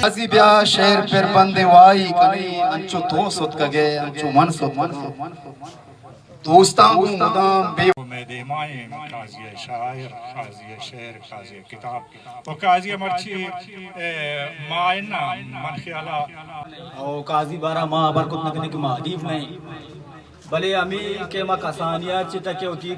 अजी ब्या शेर पर बंदे वाई कने अंचु तो सुत कगे अंचु मन सुत दोस्तां को मदाम बे में देमाए काजी शायर काजी शेर काजी किताब और काजी मर्ची मायना मन ख्याला और काजी बारा माँ बरकत नकने की मादीफ नहीं भले अमी के मा कसानिया चिता के होती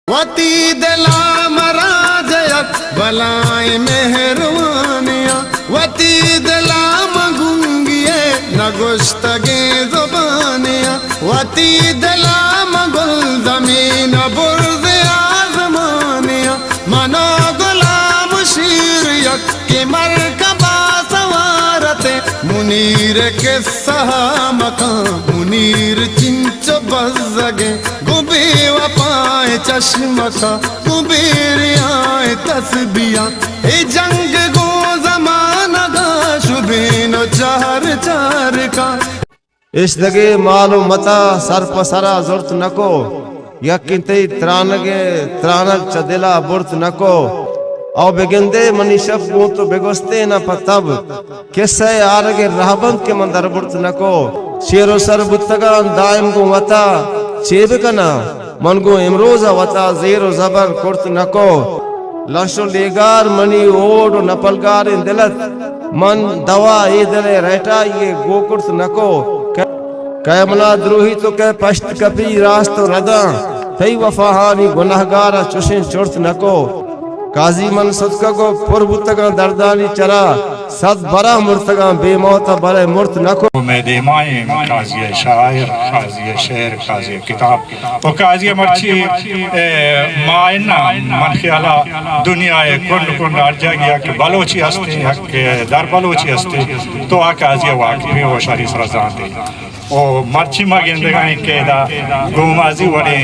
वती दला मराजयक बलाए मेहरवानिया वती दला मगुंगिए नगुस्तगे जुबानिया वती दला मगुल जमीन बुर्ज आजमानिया मनो गुलाम शीर यक के मरकबा सवारते मुनीर के सहामका मुनीर चिंच बज़गे गुबे वपाए चश्मका कुबेर आए तस्बिया ए जंग गो जमाना गा शुबेनो चार चार का इस लगे मालो मता सर पसरा जुर्त नको यकिन ते त्रानगे त्रानक चदिला बुर्त नको औ बेगंदे मनीशब को तो बेगोस्ते न पतब किस्से आरगे रहबंद के मंदर बुर्त नको शेरो सर बुतगान दायम को वता चेब कना मन को इमरोजा वता जेरो जबर कुर्त नको लशो लेगार मनी ओड नपलगार इन दिलत मन दवा ए दले रहटा ये गोकुर्त नको कैमला द्रोही तो कह पश्त कपी रास्त रदा थई वफाहानी गुनाहगार चुशिन चुर्त नको काजी मन सदका को पुरबुतगा दर्दानी चरा सद बरा मुर्तगा बेमौत बरे मुर्त नको में देमाए काजी शायर काजी शेर काजी किताब और काजी मर्ची मायना मन ख्याला दुनिया कुंड कुंड अर्जा गया कि बलोची हस्ते के दर बलोची हस्ते तो आ काजी वाकई वो शरी सरजाते ओ मर्ची मगेंदगा केदा गोमाजी वड़े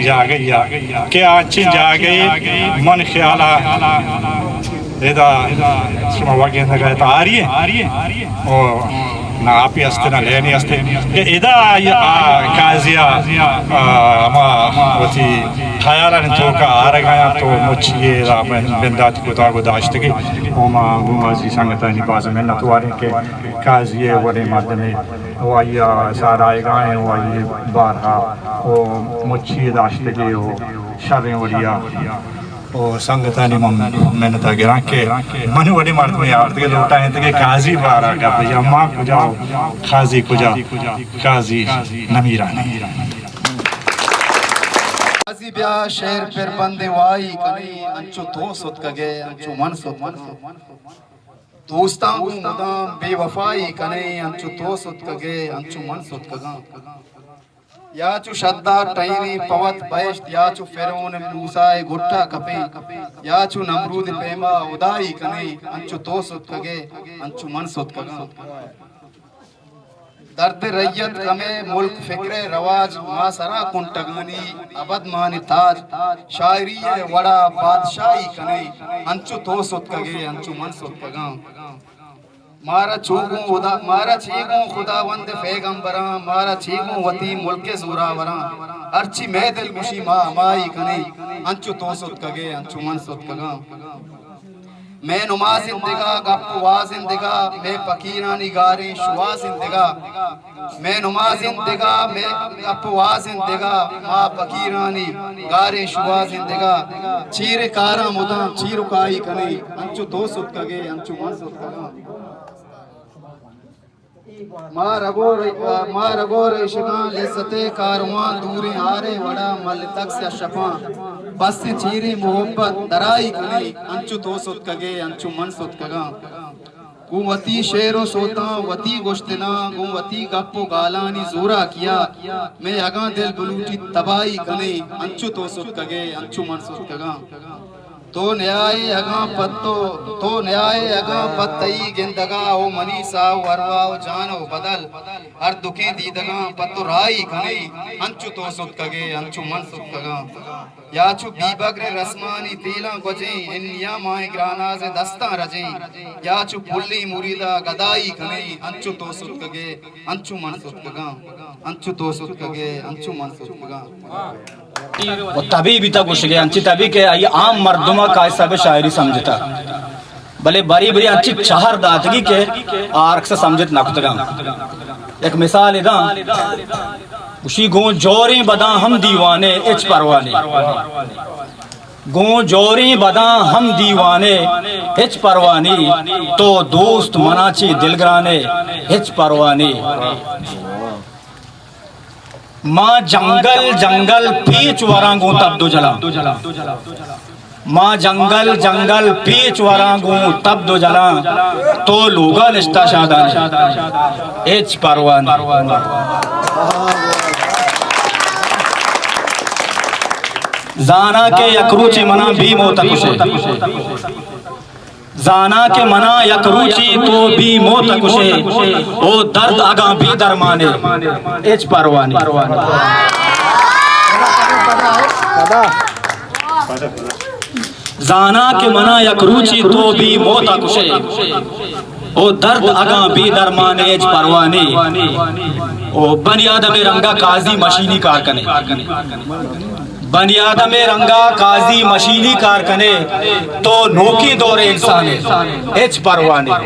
जा गई के अच्छी जा गई मन ख्याला एदा सुमा वगेंदगा तो आ रही है ओ ना आप ही हस्ते ना लेनी हस्ते के एदा काजिया मा वती ख्याला ने तो का आ रहा तो मुझे रा बिंदात को तागो दाश्त की ओ मा गोमाजी संगता निपास में ना तो आ रहे के काजिए वड़े मादने वाया सारा गाएं वाये बारहा ओ मुच्छी दाश्त के हो शर्रें वड़िया ओ संगतानी मैंने था गिरा के मन वड़ी मर्द में यार के लोटा है के काजी बारा का भैया मां को जाओ काजी को जाओ काजी नमीरा नहीं अजी ब्या शेर पर बंदे वाई कने अंचु तो सुत कगे अंचु मन सुत दोस्तां को मदाम बेवफाई कने अंचु तो सुत कगे अंचु मन सुत कगा याचु शद्दा टैरी पवत बैश्त याचु फेरोन मूसाए गुट्टा कपे याचु नमरूद पेमा उदाई कने अंचु तो सुत कगे अंचु मन सुत कगा दर्द रैयत कमे मुल्क फिक्रे रवाज मासरा कुंटगनी अबद मानी ताज शायरी वड़ा बादशाही कने अंचु तो सुत कगे अंचु मन सुत कगा मारा चूगू उदा मारा चीगू खुदावंद पैगंबरा मारा चीगू वती मुल्के जोरावरा अर्ची मैं दिल मुशी मा माई कने अंचु तो सुत कगे अंचु मन सुत कगा मैं नुमाज इंदिगा गप्पवाज इंदिगा मैं फकीरानी गारे शुवाज इंदिगा मैं नुमाज इंदिगा मैं गप्पवाज इंदिगा मां फकीरानी गारे शुवाज इंदिगा चीरे कारा मुदा चीरुकाई कने अंचु तो सुत कगे अंचु मन सुत कगा मार अगोर इश्क़ां लिज़्ज़ते कारवां दूरे आरे वड़ा मल तक से शफा बस चीरी मोहब्बत दराई कने अंचु तो सुत कगे अंचु मन सुत कगा गुवती शेरो सोता वती गोश्तना गुवती गप्पो गालानी जोरा किया मैं अगा दिल बलूटी तबाही कने अंचु तो सुत कगे अंचु मन सुत कगा तो न्याय अगा पत्तई गिंदगा ओ मनीसा वरवा ओ जानो बदल हर दुखे दीदगा पत्तो राई खने अंचु तो सुत कगे अंचु मन सुत कगा याचु बीबगरे रस्मानी तेला गोजे इन्या माए ग्राना से दस्ता रजे याचु पुल्ली मुरीदा गदाई खने अंचु तो सुत कगे अंचु मन सुत कगा अंचु तो सुत कगे अंचु मन सुत कगा वो तभी भी तक उठ गया अंची तभी के ये आम मर्दों का ऐसा भी शायरी समझता भले बरी बरी अच्छी चाहर दातगी के आर्क से समझत नखतगा एक मिसाल इदा उसी गो जोरी बदा हम दीवाने इच परवाने गो जोरी बदा हम दीवाने हिच परवानी तो दोस्त मनाची दिलगराने हिच परवानी माँ जंगल जंगल पीच वरांगू तब दो जला माँ जंगल जंगल पीच वरांगू तब दो जला तो लोगा निष्ठा शादान एच परवान जाना के यकरूची मना भी मोता कुशे जाना के मना यकरूची तो भी मोता कुशे ओ दर्द आगा भी दरमाने एच परवानी जाना के मना यकरूची तो भी मोता कुशे ओ दर्द आगा भी दरमाने एच परवानी ओ बनियादम रंगा काजी मशीनी कारकने बनियादम रंगा काजी मशीनी कारकने तो नोकी दौरे इंसान एच परवाने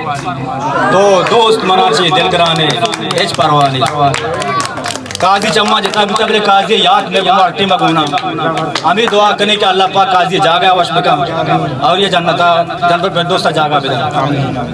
तो दोस्त मनाचे दिलगराने एच परवाने काजी चम्मा जितना भी तबले काजी याद में गुमाटी मगुना हमें दुआ करने के अल्लाह पाक काजी जागा वश में और ये जन्नता जन्नत में दोस्त जागा बेदा